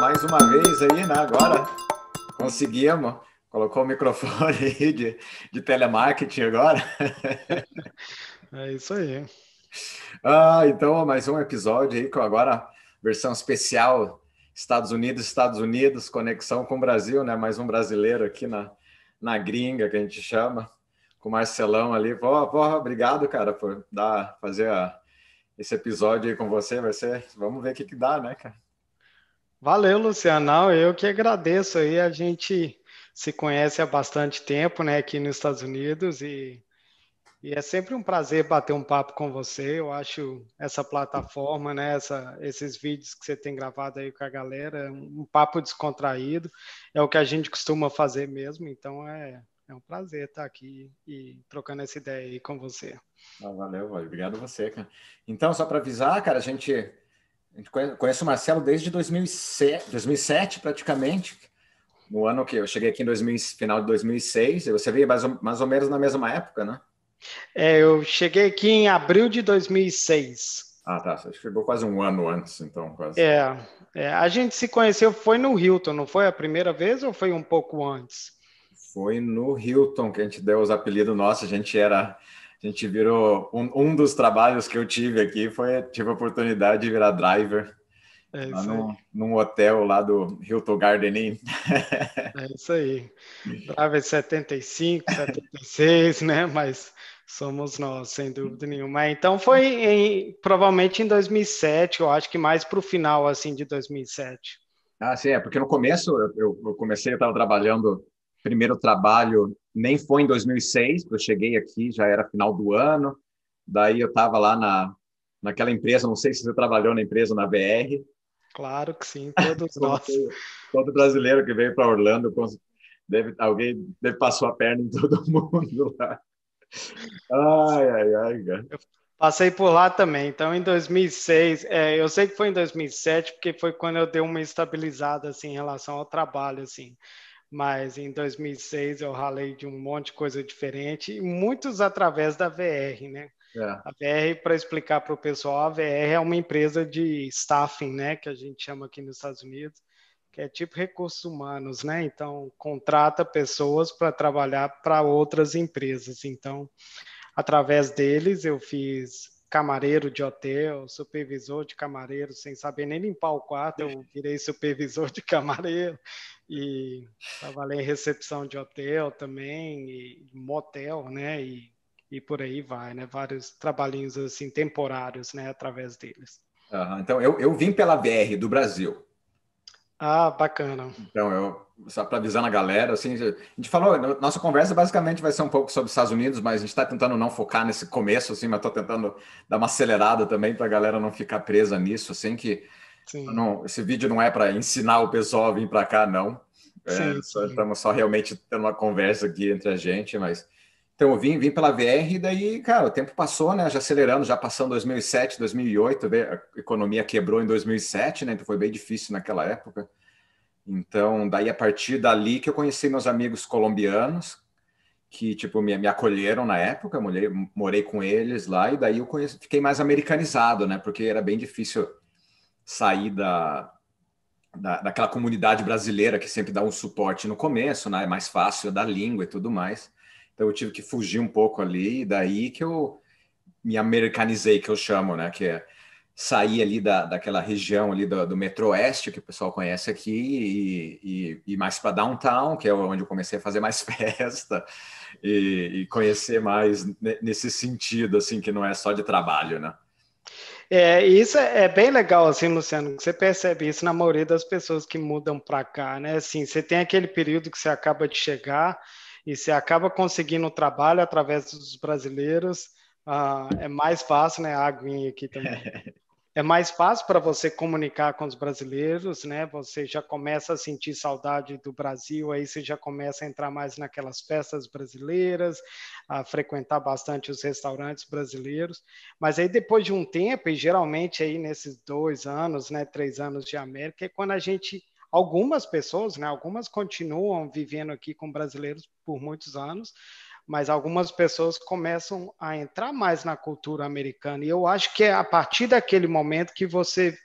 mais uma vez aí, né? Agora conseguimos. Colocou o microfone aí de telemarketing agora. É isso aí. Então, mais um episódio aí com agora versão especial Estados Unidos, conexão com o Brasil, né? Mais um brasileiro aqui na gringa, que a gente chama, com o Marcelão ali. Obrigado, cara, por esse episódio aí com você. Vamos ver o que dá, né, cara? Valeu, Luciano. Não, eu que agradeço aí. A gente se conhece há bastante tempo, né, aqui nos Estados Unidos e é sempre um prazer bater um papo com você. Eu acho essa plataforma, né, esses vídeos que você tem gravado aí com a galera, um papo descontraído, é o que a gente costuma fazer mesmo. Então é um prazer estar aqui e trocando essa ideia aí com você. Valeu, obrigado você, cara. Então, só para avisar, cara, a gente conhece o Marcelo desde 2007 praticamente, no ano que eu cheguei aqui em 2000, final de 2006, e você veio mais ou menos na mesma época, né? Eu cheguei aqui em abril de 2006. Ah, tá, você chegou quase um ano antes, então, quase. É, a gente se conheceu, foi no Hilton, não foi a primeira vez ou foi um pouco antes? Foi no Hilton que a gente deu os apelidos nossos, a gente virou, um dos trabalhos que eu tive aqui tive a oportunidade de virar driver É lá isso aí, num hotel lá do Hilton Garden Inn. é isso aí. Driver 75, 76, né? Mas somos nós, sem dúvida nenhuma. Então foi provavelmente em 2007, eu acho que mais para o final assim de 2007. Ah, sim, porque no começo eu comecei, eu estava trabalhando, primeiro trabalho nem foi em 2006, porque eu cheguei aqui, já era final do ano, daí eu estava lá naquela empresa, não sei se você trabalhou na empresa, na VR, Claro que sim, todos nós. todo brasileiro que veio para Orlando, alguém deve passou a perna em todo mundo lá. Ai, ai, ai, cara. Passei por lá também. Então, em 2006, eu sei que foi em 2007, porque foi quando eu dei uma estabilizada assim em relação ao trabalho, assim. Mas em 2006 eu ralei de um monte de coisa diferente, e muitos através da VR, né? É. A VR, para explicar para o pessoal, a VR é uma empresa de staffing, né? Que a gente chama aqui nos Estados Unidos, que é tipo recursos humanos, né? Então, contrata pessoas para trabalhar para outras empresas. Então, através deles, eu fiz camareiro de hotel, supervisor de camareiro, sem saber nem limpar o quarto, eu virei supervisor de camareiro e trabalhei em recepção de hotel também, e motel, né? E por aí vai, né? Vários trabalhinhos assim temporários, né? Através deles. Aham. Então, eu vim pela VR do Brasil. Ah, bacana. Então, só para avisar a galera, assim, a gente falou, nossa conversa basicamente vai ser um pouco sobre os Estados Unidos, mas a gente está tentando não focar nesse começo, assim, mas estou tentando dar uma acelerada também para a galera não ficar presa nisso, assim, que Sim, não, esse vídeo não é para ensinar o pessoal a vir para cá, não. sim, sim. Estamos só realmente tendo uma conversa aqui entre a gente, mas... Então, vim pela VR e daí, cara, o tempo passou, né, já acelerando, já passando 2007, 2008, a economia quebrou em 2007, né, então foi bem difícil naquela época. Então, daí a partir dali que eu conheci meus amigos colombianos, que tipo me acolheram na época, morei com eles lá e daí fiquei mais americanizado, né? Porque era bem difícil sair daquela comunidade brasileira que sempre dá um suporte no começo, né? É mais fácil da língua e tudo mais. Então eu tive que fugir um pouco ali e daí que eu me americanizei, que eu chamo, né? Que é sair ali daquela região ali do Metro-Oeste, que o pessoal conhece aqui, e mais para Downtown, que é onde eu comecei a fazer mais festa, e conhecer mais nesse sentido, assim, que não é só de trabalho, né? Isso é bem legal, assim, Luciano, que você percebe isso na maioria das pessoas que mudam para cá, né? Assim, você tem aquele período que você acaba de chegar e você acaba conseguindo o trabalho através dos brasileiros, é mais fácil, né? A aguinha aqui também. É mais fácil para você comunicar com os brasileiros, né? Você já começa a sentir saudade do Brasil, aí você já começa a entrar mais naquelas festas brasileiras, a frequentar bastante os restaurantes brasileiros. Mas aí depois de um tempo, e geralmente aí nesses 2 anos, né, 3 anos de América, é quando a gente algumas pessoas, né, algumas continuam vivendo aqui com brasileiros por muitos anos, mas algumas pessoas começam a entrar mais na cultura americana. E eu acho que é a partir daquele momento que você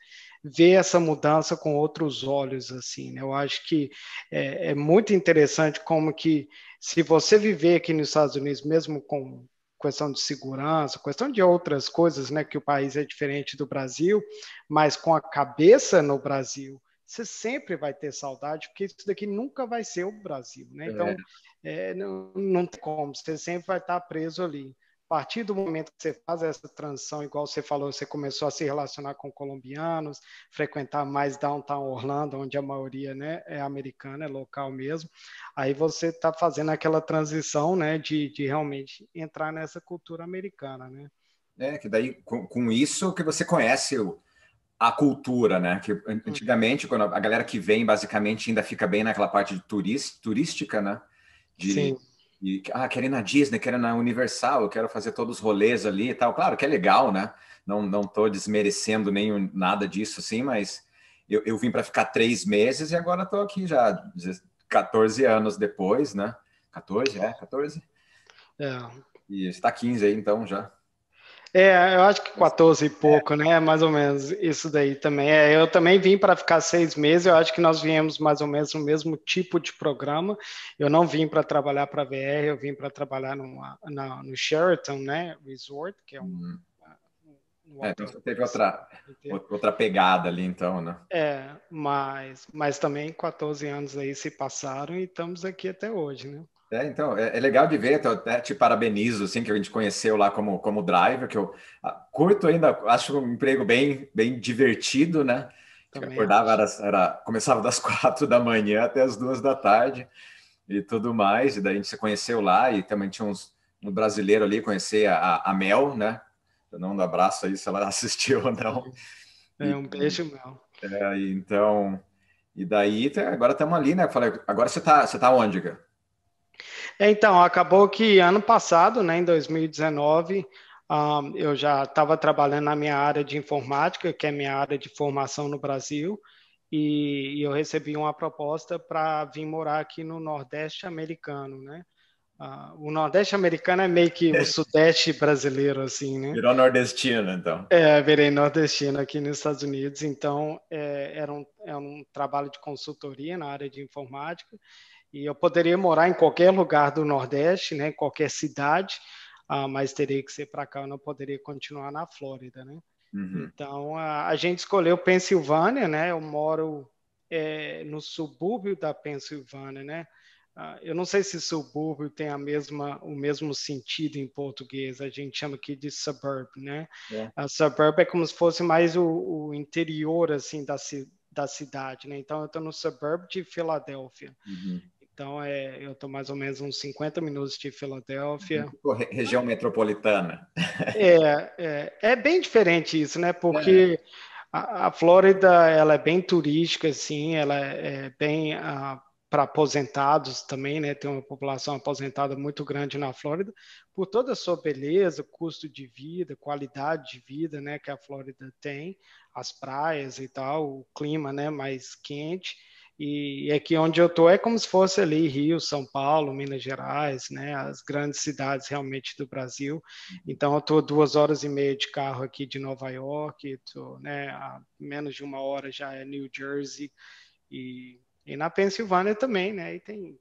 ver essa mudança com outros olhos, assim, né? Eu acho que é muito interessante como que, se você viver aqui nos Estados Unidos, mesmo com questão de segurança, questão de outras coisas, né, que o país é diferente do Brasil, mas com a cabeça no Brasil, você sempre vai ter saudade, porque isso daqui nunca vai ser o Brasil, né? É, Então, não tem como, você sempre vai estar preso ali. A partir do momento que você faz essa transição, igual você falou, você começou a se relacionar com colombianos, frequentar mais downtown Orlando, onde a maioria, né, é americana, é local mesmo. Aí você está fazendo aquela transição, né, de realmente entrar nessa cultura americana, né? que daí com isso que você conhece a cultura, né? Que antigamente, quando a galera que vem, basicamente, ainda fica bem naquela parte de turística, né? De, Sim, quero ir na Disney, quero ir na Universal, eu quero fazer todos os rolês ali e tal. Claro que é legal, né? Não tô desmerecendo nem nada disso, assim, mas eu vim para ficar 3 meses e agora estou aqui já 14 anos depois, né? 14, 14. é. E está 15 aí, então, já. Eu acho que 14 e pouco, né? Mais ou menos isso daí também. Eu também vim para ficar 6 meses. Eu acho que nós viemos mais ou menos no mesmo tipo de programa. Eu não vim para trabalhar para a VR, eu vim para trabalhar no Sheraton, né? Resort, que é Hum. um Então hotel você por teve isso. outra pegada ali, então, né? Mas também 14 anos aí se passaram e estamos aqui até hoje, né? Então, é legal de ver, eu até te parabenizo, assim, que a gente conheceu lá como driver, que eu curto ainda, acho um emprego bem divertido, né? Que eu Também acordava, acho. começava das 4 da manhã até as 2 da tarde e tudo mais, e daí a gente se conheceu lá e também tinha um brasileiro ali, conheci a Mel, né? Eu não dou abraço aí se ela assistiu ou não. É E, um beijo, meu. então, e daí agora estamos ali, né? Eu falei, agora você tá onde, cara? Então, acabou que ano passado, né, em 2019, eu já estava trabalhando na minha área de informática, que é minha área de formação no Brasil, e eu recebi uma proposta para vir morar aqui no Nordeste americano, né? O Nordeste americano é meio que o Sudeste brasileiro, assim, né? Virou nordestino, então. Virei nordestino aqui nos Estados Unidos, então era um trabalho de consultoria na área de informática, e eu poderia morar em qualquer lugar do Nordeste, né, em qualquer cidade, mas teria que ser para cá, eu não poderia continuar na Flórida, né? Uhum. Então a gente escolheu Pensilvânia, né? Eu moro no subúrbio da Pensilvânia, né? Eu não sei se subúrbio tem o mesmo sentido em português. A gente chama aqui de suburb, né? É. A suburb é como se fosse mais o interior assim da cidade, né? Então eu estou no suburb de Filadélfia. Uhum. Então eu estou mais ou menos uns 50 minutos de Filadélfia. Tipo, região metropolitana. É bem diferente isso, né? É. Porque a Flórida, ela é bem turística, assim, ela é bem para aposentados também, né? Tem uma população aposentada muito grande na Flórida, por toda a sua beleza, custo de vida, qualidade de vida, né? Que a Flórida tem, as praias e tal, o clima, né? Mais quente. E aqui onde eu tô é como se fosse ali Rio, São Paulo, Minas Gerais, né? As grandes cidades realmente do Brasil. Então, eu estou 2 horas e meia de carro aqui de Nova York, tô, né, a menos de 1 hora já é New Jersey e na Pensilvânia também, né? E tem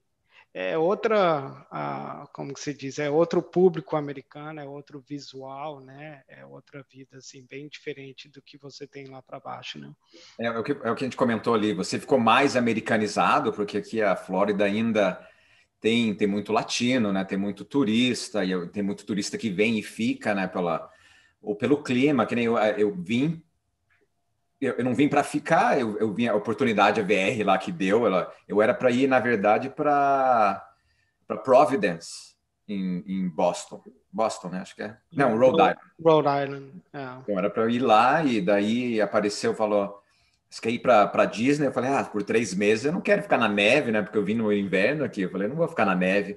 como que se diz, é outro público americano, é outro visual, né? É outra vida assim bem diferente do que você tem lá para baixo, né? É o que a gente comentou ali. Você ficou mais americanizado, porque aqui a Flórida ainda tem muito latino, né? Tem muito turista, e tem muito turista que vem e fica, né? Ou pelo clima, que nem eu vim. Eu não vim para ficar, eu vim a oportunidade, a VR lá que deu. Eu era para ir, na verdade, para Providence, em Boston. Boston, né? Acho que é. Não, Rhode Island. Rhode Island, Então era para eu ir lá e daí apareceu, falou, você quer ir para Disney? Eu falei, por 3 meses eu não quero ficar na neve, né? Porque eu vim no inverno aqui. Eu falei, não vou ficar na neve.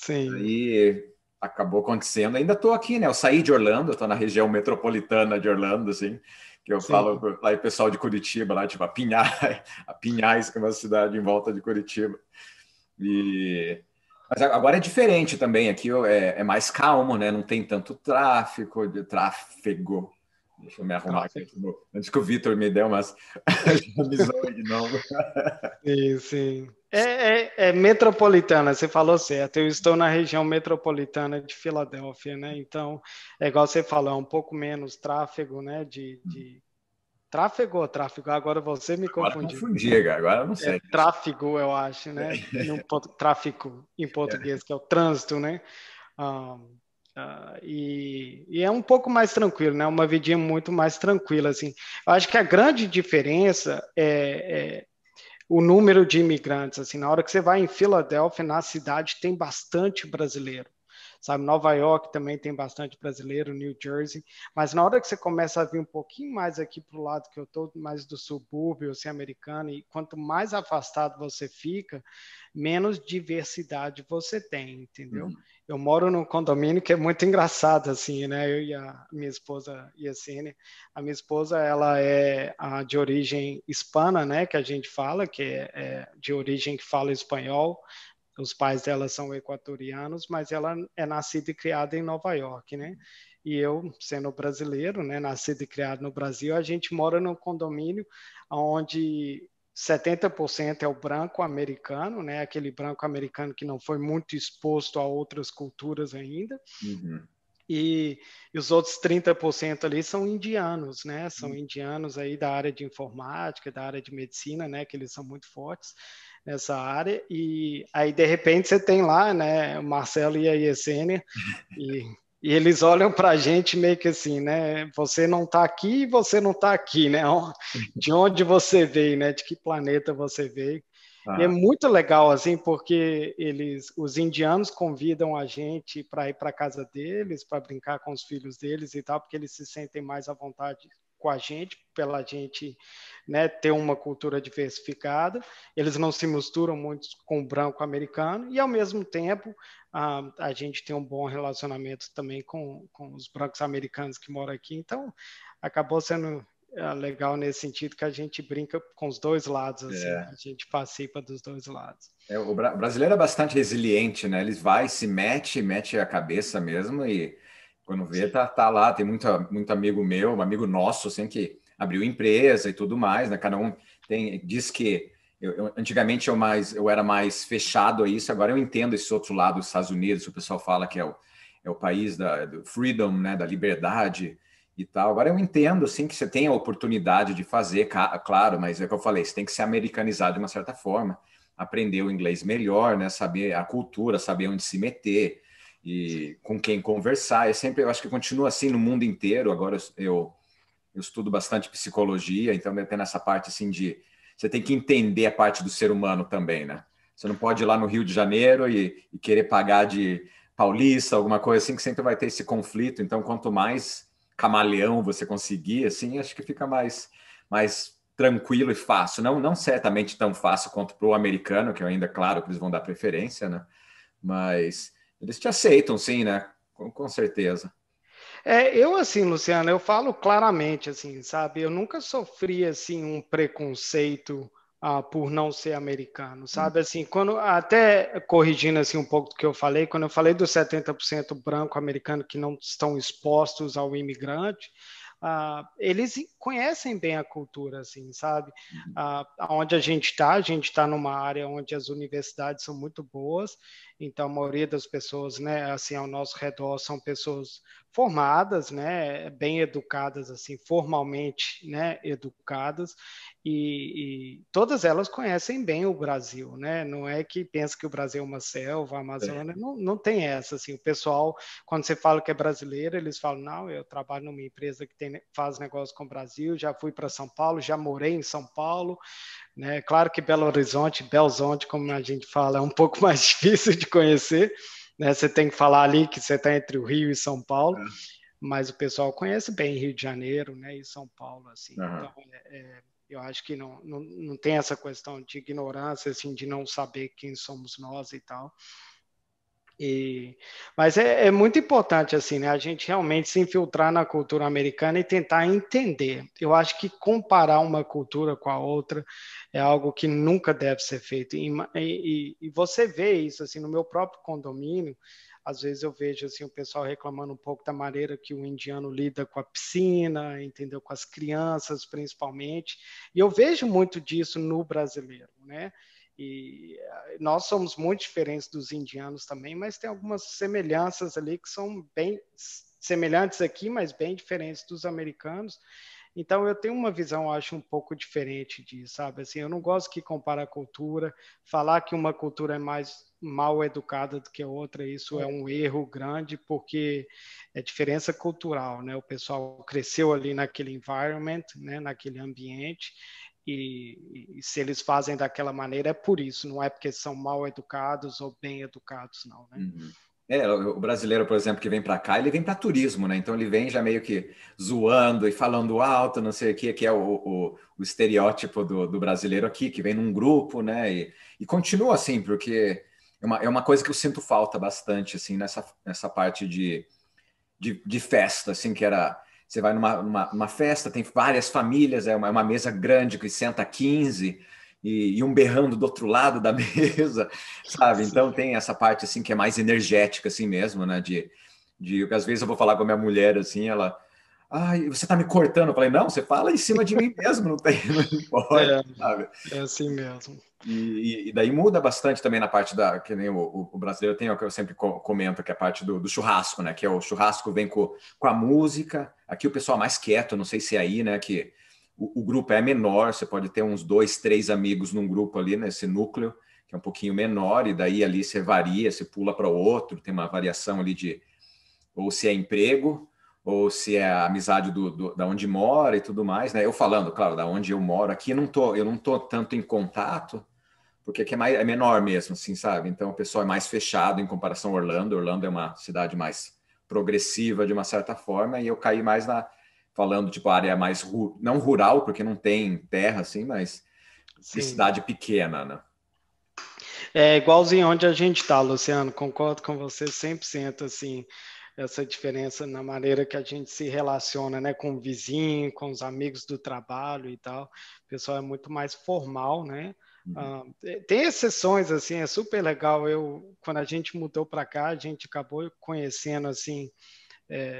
sim, Aí acabou acontecendo. Ainda estou aqui, né? Eu saí de Orlando, estou na região metropolitana de Orlando, assim, que eu falo sim. lá e pessoal de Curitiba, lá, tipo, a Pinhais, a Pinhais, que é uma cidade em volta de Curitiba. E mas agora é diferente também. Aqui é mais calmo, né? Não tem tanto tráfego, Deixa eu me arrumar aqui Tráfego. antes que o Vitor me dê umas visão aí de novo. Sim, sim. É metropolitana, você falou certo. Eu estou na região metropolitana de Filadélfia, né? Então, é igual você falou, é um pouco menos tráfego, né? Tráfego ou tráfego? Agora você me Agora confundiu. confundi, agora eu não É sei. tráfego, eu acho, né? Tráfico em português, que é o trânsito, né? Ah, e é um pouco mais tranquilo, né? Uma vidinha muito mais tranquila, assim. Eu acho que a grande diferença é o número de imigrantes, assim, na hora que você vai em Filadélfia, na cidade, tem bastante brasileiro, sabe? Nova York também tem bastante brasileiro, New Jersey, mas na hora que você começa a vir um pouquinho mais aqui para o lado que eu estou, mais do subúrbio, assim, americano, e quanto mais afastado você fica, menos diversidade você tem, entendeu? Uhum. Eu moro num condomínio que é muito engraçado, assim, né? Eu e a minha esposa Yesenia, a minha esposa, ela é de origem hispana, né? Que a gente fala, que é de origem que fala espanhol. Os pais dela são equatorianos, mas ela é nascida e criada em Nova York, né? E eu, sendo brasileiro, né, nascido e criado no Brasil, a gente mora num condomínio onde 70% é o branco americano, né? Aquele branco americano que não foi muito exposto a outras culturas ainda. Uhum. E, e os outros 30% ali são indianos, né? São indianos aí da área de informática, da área de medicina, né? Que eles são muito fortes nessa área. E aí, de repente, você tem lá, né? O Marcelo e a Yesenia, e, e eles olham para a gente meio que assim, né? Você não está aqui e você não está aqui, né? De onde você veio, né? De que planeta você veio? E é Ah, muito legal, assim, porque os indianos convidam a gente para ir para casa deles, para brincar com os filhos deles e tal, porque eles se sentem mais à vontade com a gente, pela gente, né, ter uma cultura diversificada. Eles não se misturam muito com o branco americano e, ao mesmo tempo, a gente tem um bom relacionamento também com os brancos americanos que moram aqui. Então, acabou sendo legal nesse sentido que a gente brinca com os dois lados, assim, né? é. A gente participa dos dois lados. O brasileiro é bastante resiliente, né? Eles vai, se mete a cabeça mesmo e quando vê, tá lá. Tem muito amigo meu, um amigo nosso, assim, que abriu empresa e tudo mais, né? Cada um diz que antigamente eu era mais fechado a isso, agora eu entendo esse outro lado dos Estados Unidos, o pessoal fala que é o país do freedom, né? Da liberdade e tal. Agora eu entendo, assim, que você tem a oportunidade de fazer, claro, mas é o que eu falei, você tem que se americanizar de uma certa forma, aprender o inglês melhor, né? Saber a cultura, saber onde se meter e com quem conversar. Eu acho que continua assim no mundo inteiro. Agora eu estudo bastante psicologia, então tem nessa parte assim de você tem que entender a parte do ser humano também, né? Você não pode ir lá no Rio de Janeiro e querer pagar de paulista, alguma coisa assim, que sempre vai ter esse conflito. Então, quanto mais camaleão você conseguir, assim, acho que fica mais tranquilo e fácil. Não certamente tão fácil quanto para o americano, que eu ainda, claro, que eles vão dar preferência, né? Mas eles te aceitam, sim, né? Com certeza. Eu assim, Luciano, eu falo claramente, assim, sabe? Eu nunca sofri, assim, um preconceito por não ser americano, sabe? Assim, quando, até corrigindo, assim, um pouco do que eu falei, quando eu falei dos 70% branco americano que não estão expostos ao imigrante, eles conhecem bem a cultura, assim, sabe? Onde a gente está numa área onde as universidades são muito boas, então a maioria das pessoas, né, assim, ao nosso redor são pessoas formadas, né, bem educadas, assim, formalmente, né, educadas, e todas elas conhecem bem o Brasil, né, não é que pensa que o Brasil é uma selva, a Amazônia, não tem essa, assim, o pessoal, quando você fala que é brasileiro, eles falam, não, eu trabalho numa empresa que faz negócio com o Brasil, já fui para São Paulo, já morei em São Paulo, né, claro que Belo Horizonte, Belzonte, como a gente fala, é um pouco mais difícil de conhecer, né? Você tem que falar ali que você está entre o Rio e São Paulo, mas o pessoal conhece bem Rio de Janeiro, né? E São Paulo, assim. Então, Uhum. eu acho que não tem essa questão de ignorância, assim, de não saber quem somos nós e tal. Mas é muito importante assim, né? A gente realmente se infiltrar na cultura americana e tentar entender. Eu acho que comparar uma cultura com a outra é algo que nunca deve ser feito. E você vê isso assim no meu próprio condomínio. às vezes eu vejo assim, o pessoal reclamando um pouco da maneira que o indiano lida com a piscina, entendeu? Com as crianças, principalmente. E eu vejo muito disso no brasileiro, né? E nós somos muito diferentes dos indianos também, mas tem algumas semelhanças ali que são bem semelhantes aqui, mas bem diferentes dos americanos. Então eu tenho uma visão, acho, um pouco diferente disso, sabe? Assim, eu não gosto que compara a cultura, falar que uma cultura é mais mal educada do que a outra, isso é um erro grande, porque é diferença cultural, né? O pessoal cresceu ali naquele environment, né? Naquele ambiente, e se eles fazem daquela maneira é por isso, não é porque são mal educados ou bem educados, não, né? Uhum. O brasileiro, por exemplo, que vem para cá, ele vem para turismo, né? Então ele vem já meio que zoando e falando alto, não sei o que é o estereótipo do brasileiro aqui, que vem num grupo, né? E continua assim, porque é uma coisa que eu sinto falta bastante, assim, nessa parte de festa, assim, que era. Você vai numa festa, tem várias famílias, é uma mesa grande que senta 15 e um berrando do outro lado da mesa, sabe? Então tem essa parte assim que é mais energética assim mesmo, né? Às vezes eu vou falar com a minha mulher assim, ela, ai, você tá me cortando. Eu falei, não, você fala em cima de mim mesmo, não tem, não importa, sabe? É assim mesmo. E daí muda bastante também na parte que nem o brasileiro tem, o que eu sempre comento, que é a parte do churrasco, né? Que é o churrasco vem com a música. Aqui o pessoal é mais quieto, não sei se é aí, né? Que o grupo é menor, você pode ter uns 2, 3 amigos num grupo ali, nesse núcleo, que é um pouquinho menor, e daí ali você varia, você pula para o outro, tem uma variação ali de ou se é emprego, ou se é a amizade da onde mora e tudo mais, né? Eu falando, claro, da onde eu moro aqui, eu não tô tanto em contato, porque aqui é menor mesmo, assim, sabe? Então o pessoal é mais fechado em comparação a Orlando. Orlando é uma cidade mais progressiva de uma certa forma, e eu caí mais falando, tipo, a área mais, não rural, porque não tem terra, assim, mas de Sim. cidade pequena, né? É igualzinho onde a gente está, Luciano, concordo com você 100%, assim, essa diferença na maneira que a gente se relaciona, né, com o vizinho, com os amigos do trabalho e tal. O pessoal é muito mais formal, né? Tem exceções, assim, é super legal. Quando a gente mudou para cá, a gente acabou conhecendo, assim,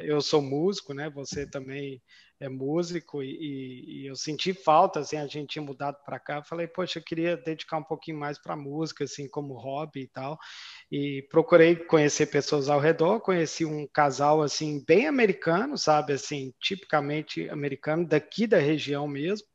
eu sou músico, né? Você também é músico e eu senti falta, assim, a gente tinha mudado para cá. Falei, poxa, eu queria dedicar um pouquinho mais para música, assim, como hobby e tal. E procurei conhecer pessoas ao redor. Conheci um casal, assim, bem americano, sabe? Assim, tipicamente americano, daqui da região mesmo.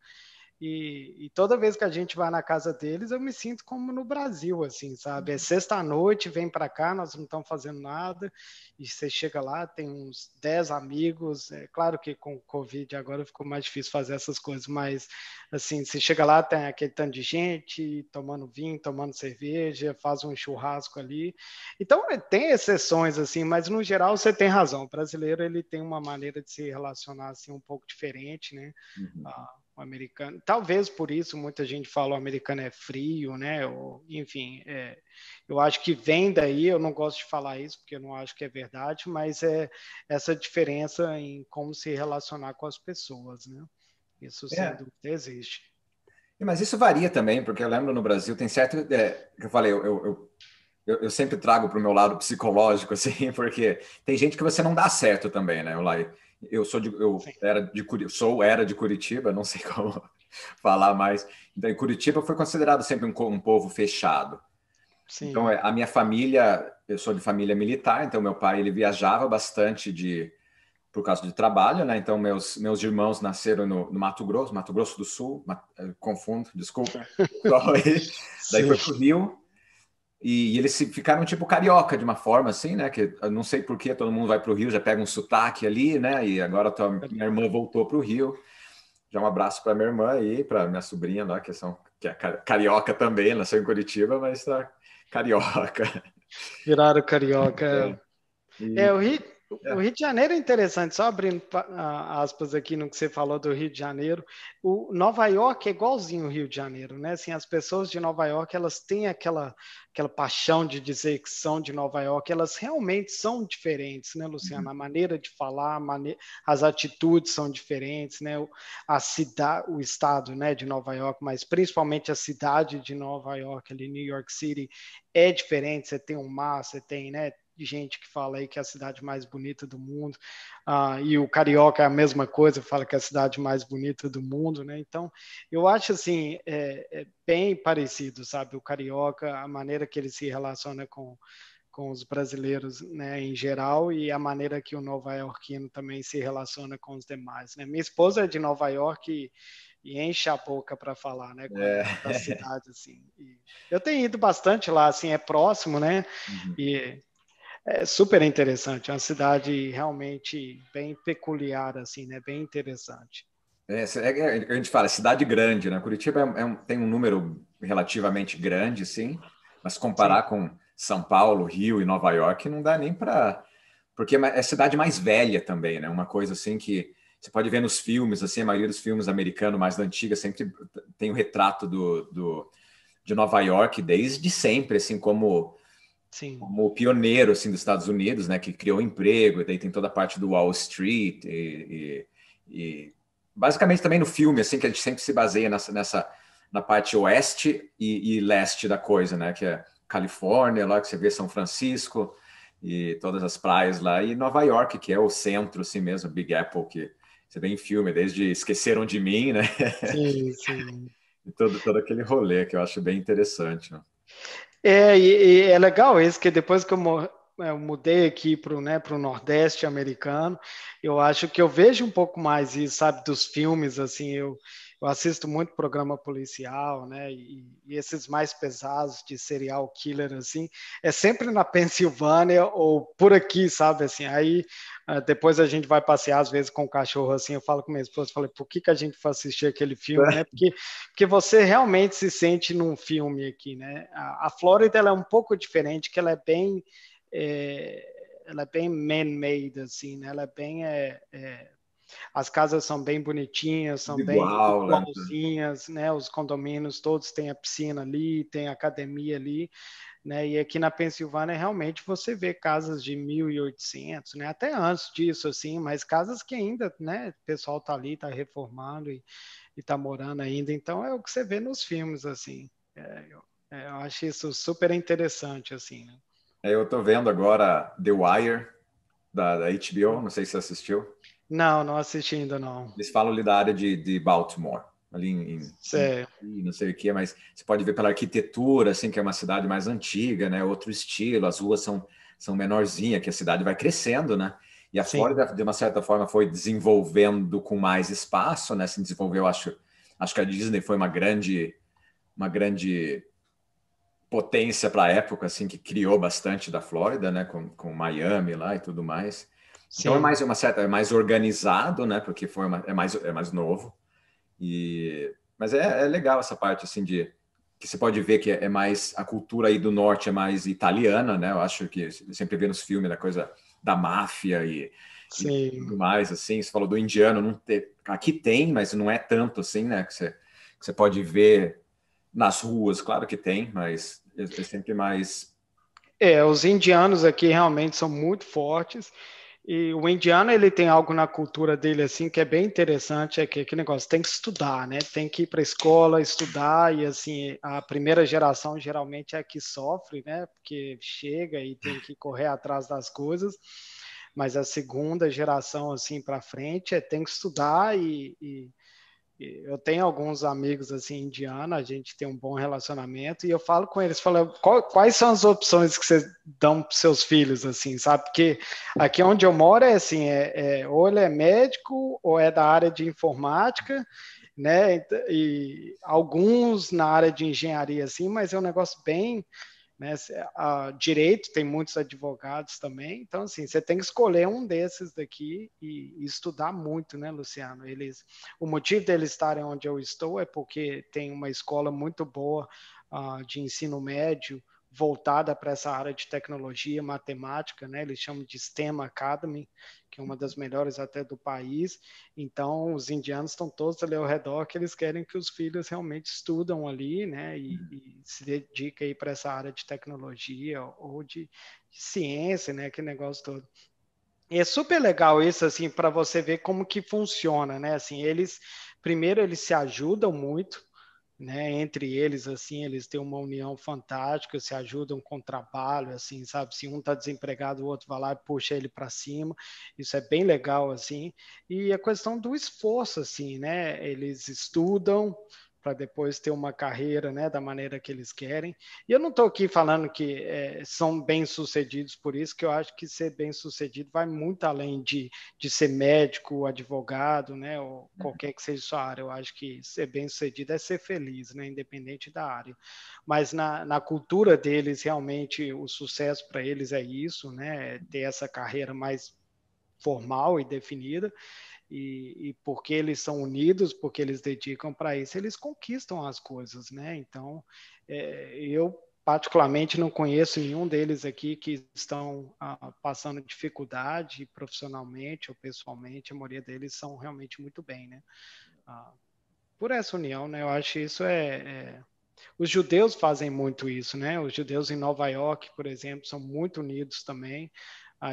E toda vez que a gente vai na casa deles, eu me sinto como no Brasil, assim, sabe? É sexta-noite, vem para cá, nós não estamos fazendo nada, e você chega lá, tem uns 10 amigos. É claro que com o Covid agora ficou mais difícil fazer essas coisas, mas, assim, você chega lá, tem aquele tanto de gente tomando vinho, tomando cerveja, faz um churrasco ali. Então, tem exceções, assim, mas no geral você tem razão. O brasileiro, ele tem uma maneira de se relacionar, assim, um pouco diferente, né? Uhum. O americano. Talvez por isso muita gente fala o americano é frio, né? Ou, enfim, eu acho que vem daí. Eu não gosto de falar isso porque eu não acho que é verdade, mas é essa diferença em como se relacionar com as pessoas, né? Isso sem É, dúvida existe. mas isso varia também, porque eu lembro no Brasil tem certo, que eu falei, eu sempre trago para o meu lado psicológico, assim, porque tem gente que você não dá certo também, né? Eu Sim, era de Curitiba, não sei como falar mais. Então, em Curitiba foi considerado sempre um povo fechado. Então, sim. a minha família, eu sou de família militar, então meu pai ele viajava bastante por causa de trabalho, né? Então, meus irmãos nasceram no Mato Grosso do Sul, confundo, desculpa. Daí Sim. foi para o Rio. E eles ficaram tipo carioca de uma forma assim, né? Que eu não sei por que todo mundo vai para o Rio, já pega um sotaque ali, né? E agora minha irmã voltou para o Rio. Já um abraço para minha irmã e para minha sobrinha lá, que é carioca também, nasceu em Curitiba, mas tá carioca. Viraram carioca. E, É, o é, Rio de Janeiro é interessante, só abrindo aspas aqui no que você falou do Rio de Janeiro. O Nova York é igualzinho o Rio de Janeiro, né? Assim, as pessoas de Nova York, elas têm aquela paixão de dizer que são de Nova York, elas realmente são diferentes, né, Luciana? A maneira de falar, as atitudes são diferentes, né? A cidade, o estado, né, de Nova York, mas principalmente a cidade de Nova York, ali, New York City, é diferente. Você tem o mar, você tem, né? gente que fala aí que é a cidade mais bonita do mundo, e o carioca é a mesma coisa, fala que é a cidade mais bonita do mundo, né? Então, eu acho assim, é bem parecido, sabe? O carioca, a maneira que ele se relaciona com os brasileiros, né, em geral, e a maneira que o nova-iorquino também se relaciona com os demais, né? Minha esposa é de Nova York e enche a boca para falar, né, quando da É. cidade, assim. E eu tenho ido bastante lá, assim, é próximo, né, Uhum. e é super interessante, é uma cidade realmente bem peculiar, assim, né, bem interessante. A gente fala cidade grande, né? Curitiba tem um número relativamente grande, sim, mas Sim, comparar com São Paulo, Rio e Nova York não dá nem para. Porque é cidade mais velha também, né? Uma coisa assim que você pode ver nos filmes, assim, a maioria dos filmes americanos mais da antiga sempre tem o retrato de Nova York desde sempre, assim, sim, como pioneiro assim dos Estados Unidos, né, que criou emprego, e daí tem toda a parte do Wall Street e basicamente também no filme assim que a gente sempre se baseia nessa na parte oeste e leste da coisa, né, que é Califórnia, lá que você vê São Francisco e todas as praias lá e Nova York, que é o centro assim mesmo, Big Apple que você vê em filme, desde Esqueceram de Mim, né? sim, sim. E todo aquele rolê que eu acho bem interessante. Né? E é legal isso, que depois que eu mudei aqui para o, né, pro Nordeste americano, eu acho que eu vejo um pouco mais isso, sabe, dos filmes, assim, eu assisto muito programa policial, né, e esses mais pesados de serial killer, assim, é sempre na Pensilvânia ou por aqui, sabe, assim, aí depois a gente vai passear, às vezes, com o cachorro, assim, eu falo com minha esposa, falei, por que a gente foi assistir aquele filme, né, porque você realmente se sente num filme aqui, né? A Flórida ela é um pouco diferente, que é, ela é bem man-made, assim, né? Ela é bem as casas são bem bonitinhas, são Tudo bem igual, né? igualzinhas, né? Os condomínios todos têm a piscina ali, tem a academia ali, né? E aqui na Pensilvânia realmente você vê casas de 1800, né? Até antes disso, assim, mas casas que ainda, né? O pessoal tá ali, tá reformando e tá morando ainda. Então é o que você vê nos filmes, assim. Eu acho isso super interessante, assim, né? Eu tô vendo agora The Wire da HBO, não sei se você assistiu. Não, não assisti ainda não. Eles falam ali da área de Baltimore, ali Cê, não sei o que, mas você pode ver pela arquitetura, assim, que é uma cidade mais antiga, né? Outro estilo, as ruas são menorzinhas, que a cidade vai crescendo, né? E a sim, Flórida, de uma certa forma, foi desenvolvendo com mais espaço, né? Se desenvolveu, acho que a Disney foi uma grande potência para a época, assim, que criou bastante da Flórida, né, com Miami lá e tudo mais. Então sim. é mais organizado, né, porque é mais novo. Mas é legal essa parte assim de que você pode ver que é mais a cultura aí do norte é mais italiana, né? Eu acho que eu sempre vê nos filmes da coisa da máfia e Sim. tudo mais assim. Você falou do indiano, aqui tem, mas não é tanto assim, né? Que você pode ver nas ruas, claro que tem, mas é sempre mais. Os indianos aqui realmente são muito fortes. E o indiano, ele tem algo na cultura dele, assim, que é bem interessante, é que negócio, tem que estudar, né? Tem que ir para a escola, estudar, e assim, a primeira geração geralmente é a que sofre, né? Porque chega e tem que correr atrás das coisas, mas a segunda geração, assim, para frente, tem que estudar eu tenho alguns amigos assim indianos, a gente tem um bom relacionamento e eu falo com eles, falo, quais são as opções que vocês dão para seus filhos assim, sabe? Porque aqui onde eu moro é assim, ou ele é médico ou é da área de informática, né? E alguns na área de engenharia assim, mas é um negócio bem, né? Direito tem muitos advogados também, então assim, você tem que escolher um desses daqui e estudar muito, né, Luciano? O motivo deles estarem onde eu estou é porque tem uma escola muito boa de ensino médio voltada para essa área de tecnologia, matemática, né? Eles chamam de STEM Academy, que é uma das melhores até do país. Então, os indianos estão todos ali ao redor, que eles querem que os filhos realmente estudam ali, né? E se dediquem aí para essa área de tecnologia ou de ciência, né? Que negócio todo. E é super legal isso, assim, para você ver como que funciona, né? Assim, primeiro, eles se ajudam muito, né? Entre eles, assim, eles têm uma união fantástica, se ajudam com o trabalho, assim, sabe? Se um está desempregado, o outro vai lá e puxa ele para cima. Isso é bem legal, assim. E a questão do esforço, assim, né? Eles estudam para depois ter uma carreira, né, da maneira que eles querem. E eu não estou aqui falando que são bem-sucedidos por isso, que eu acho que ser bem-sucedido vai muito além de ser médico, advogado, né, ou qualquer que seja a sua área. Eu acho que ser bem-sucedido é ser feliz, né, independente da área. Mas na cultura deles, realmente, o sucesso para eles é isso, né, ter essa carreira mais formal e definida, e porque eles são unidos, porque eles dedicam para isso, eles conquistam as coisas, né? Então, eu particularmente não conheço nenhum deles aqui que estão passando dificuldade profissionalmente ou pessoalmente, a maioria deles são realmente muito bem, né? Por essa união, né? Eu acho isso os judeus fazem muito isso, né? Os judeus em Nova York, por exemplo, são muito unidos também.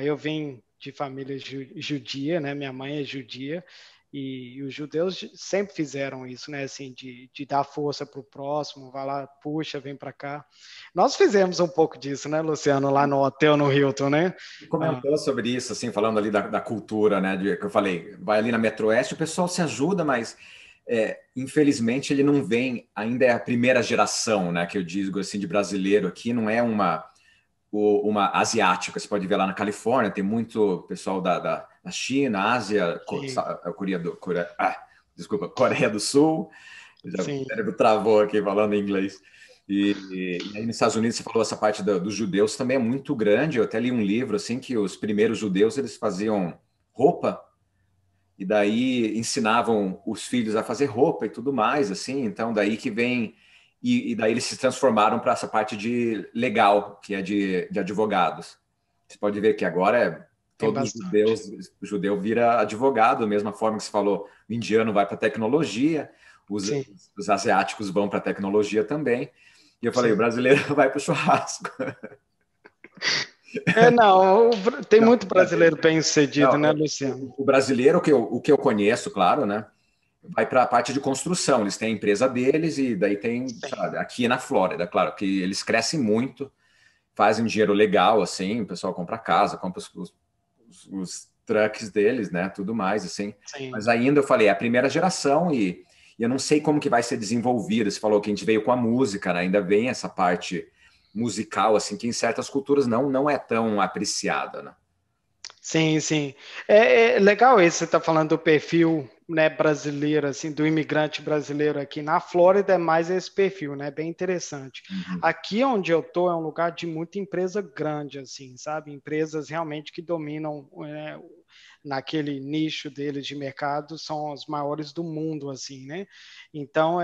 Eu vim de família judia, né? Minha mãe é judia, e os judeus sempre fizeram isso, né? Assim, de dar força para o próximo, vai lá, puxa, vem para cá. Nós fizemos um pouco disso, né, Luciano, lá no hotel no Hilton, né? Comentou sobre isso, assim, falando ali da cultura, né? Que eu falei, vai ali na Metro Oeste, o pessoal se ajuda, mas infelizmente ele não vem, ainda é a primeira geração, né? Que eu digo assim, de brasileiro aqui, não é uma asiática. Você pode ver lá na Califórnia, tem muito pessoal da China, Ásia, Coreia do Sul. O Sim. cérebro travou aqui falando em inglês. E aí nos Estados Unidos você falou essa parte dos judeus também é muito grande. Eu até li um livro assim que os primeiros judeus eles faziam roupa e daí ensinavam os filhos a fazer roupa e tudo mais assim. Então daí que vem e daí eles se transformaram para essa parte de legal que é de advogados. Você pode ver que agora Tem todos os bastante. judeus, o judeu vira advogado, da mesma forma que você falou, o indiano vai para tecnologia, os, Sim, os asiáticos vão para tecnologia também. E eu falei, o sim. brasileiro vai para o churrasco. Não, tem Não, muito brasileiro bem-sucedido, não, né, Luciano? o brasileiro, o que eu conheço, claro, né? Vai para a parte de construção. Eles têm a empresa deles e daí tem, Sim. sabe, aqui na Flórida, claro, que eles crescem muito, fazem um dinheiro legal, assim, o pessoal compra casa, compra os trucks deles, né? Tudo mais, assim. Sim. Mas ainda eu falei, é a primeira geração e eu não sei como que vai ser desenvolvida. Você falou que a gente veio com a música, né? Ainda vem essa parte musical, assim, que em certas culturas não é tão apreciada, né? Sim, sim. É legal isso, você está falando do perfil, né, brasileiro, assim, do imigrante brasileiro aqui. Na Flórida é mais esse perfil, né? Bem interessante. Uhum. Aqui onde eu estou é um lugar de muita empresa grande, assim, sabe? Empresas realmente que dominam, naquele nicho deles de mercado, são os maiores do mundo, assim, né? Então,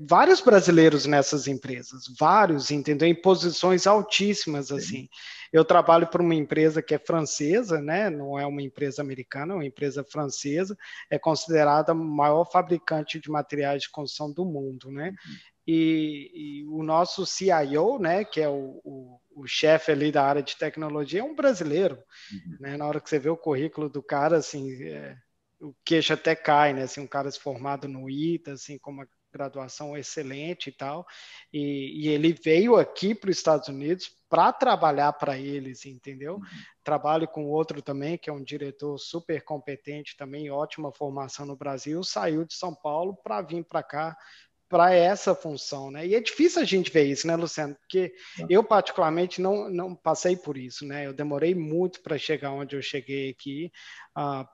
vários brasileiros nessas empresas, vários, entendeu? Em posições altíssimas, Sim. assim. Eu trabalho para uma empresa que é francesa, né? Não é uma empresa americana, é uma empresa francesa, é considerada o maior fabricante de materiais de construção do mundo, né? E o nosso CIO, né, que é o chefe ali da área de tecnologia, é um brasileiro, Uhum. né? Na hora que você vê o currículo do cara, assim, o queixo até cai, né? Assim, um cara se formado no ITA, assim, com uma graduação excelente e tal, e ele veio aqui para os Estados Unidos para trabalhar para eles, entendeu? Uhum. Trabalho com outro também, que é um diretor super competente também, ótima formação no Brasil, saiu de São Paulo para vir para cá para essa função, né? E é difícil a gente ver isso, né, Luciano? Porque eu particularmente não passei por isso, né? Eu demorei muito para chegar onde eu cheguei aqui,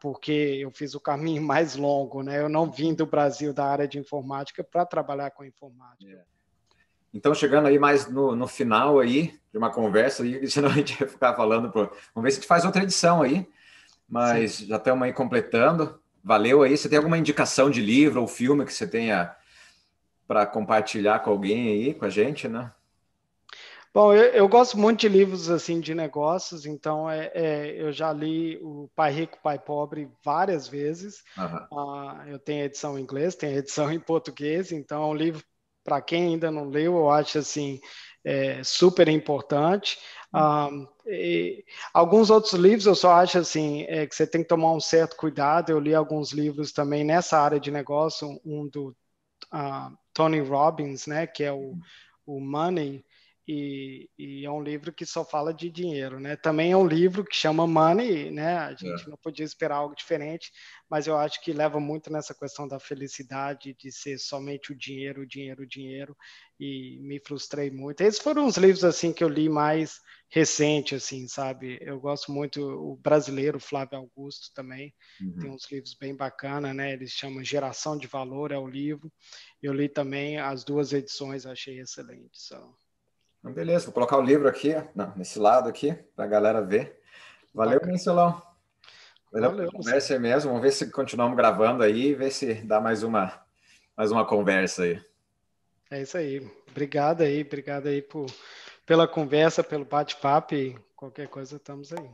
porque eu fiz o caminho mais longo, né? Eu não vim do Brasil da área de informática para trabalhar com informática. Então, chegando aí mais no final aí de uma conversa, aí, senão a gente vai ficar falando. Vamos ver se a gente faz outra edição aí, Sim. mas já estamos aí completando. Valeu aí. Você tem alguma indicação de livro ou filme que você tenha para compartilhar com alguém aí, com a gente, né? Bom, eu gosto muito de livros assim de negócios, então eu já li o Pai Rico, Pai Pobre várias vezes. Aham. Eu tenho a edição em inglês, tenho a edição em português, então é um livro para quem ainda não leu, eu acho assim super importante. Ah, Alguns outros livros eu só acho assim que você tem que tomar um certo cuidado. Eu li alguns livros também nessa área de negócio, um do Tony Robbins, né, que é o Money, e é um livro que só fala de dinheiro, né? Também é um livro que chama Money, né? A gente não podia esperar algo diferente, mas eu acho que leva muito nessa questão da felicidade, de ser somente o dinheiro, o dinheiro, o dinheiro, e me frustrei muito. Esses foram os livros, assim, que eu li mais recente, assim, sabe? Eu gosto muito, o brasileiro, Flávio Augusto, também, tem uns livros bem bacanas, né? Eles chamam Geração de Valor, é o livro. Eu li também as 2 edições, achei excelente. Então, beleza, vou colocar o livro aqui, nesse lado aqui, para a galera ver. Valeu, Bacana. Marcelão. Valeu pela Valeu, Luciano. conversa aí mesmo. Vamos ver se continuamos gravando aí, ver se dá mais uma conversa aí. É isso aí. Obrigado aí pela conversa, pelo bate-papo e qualquer coisa estamos aí.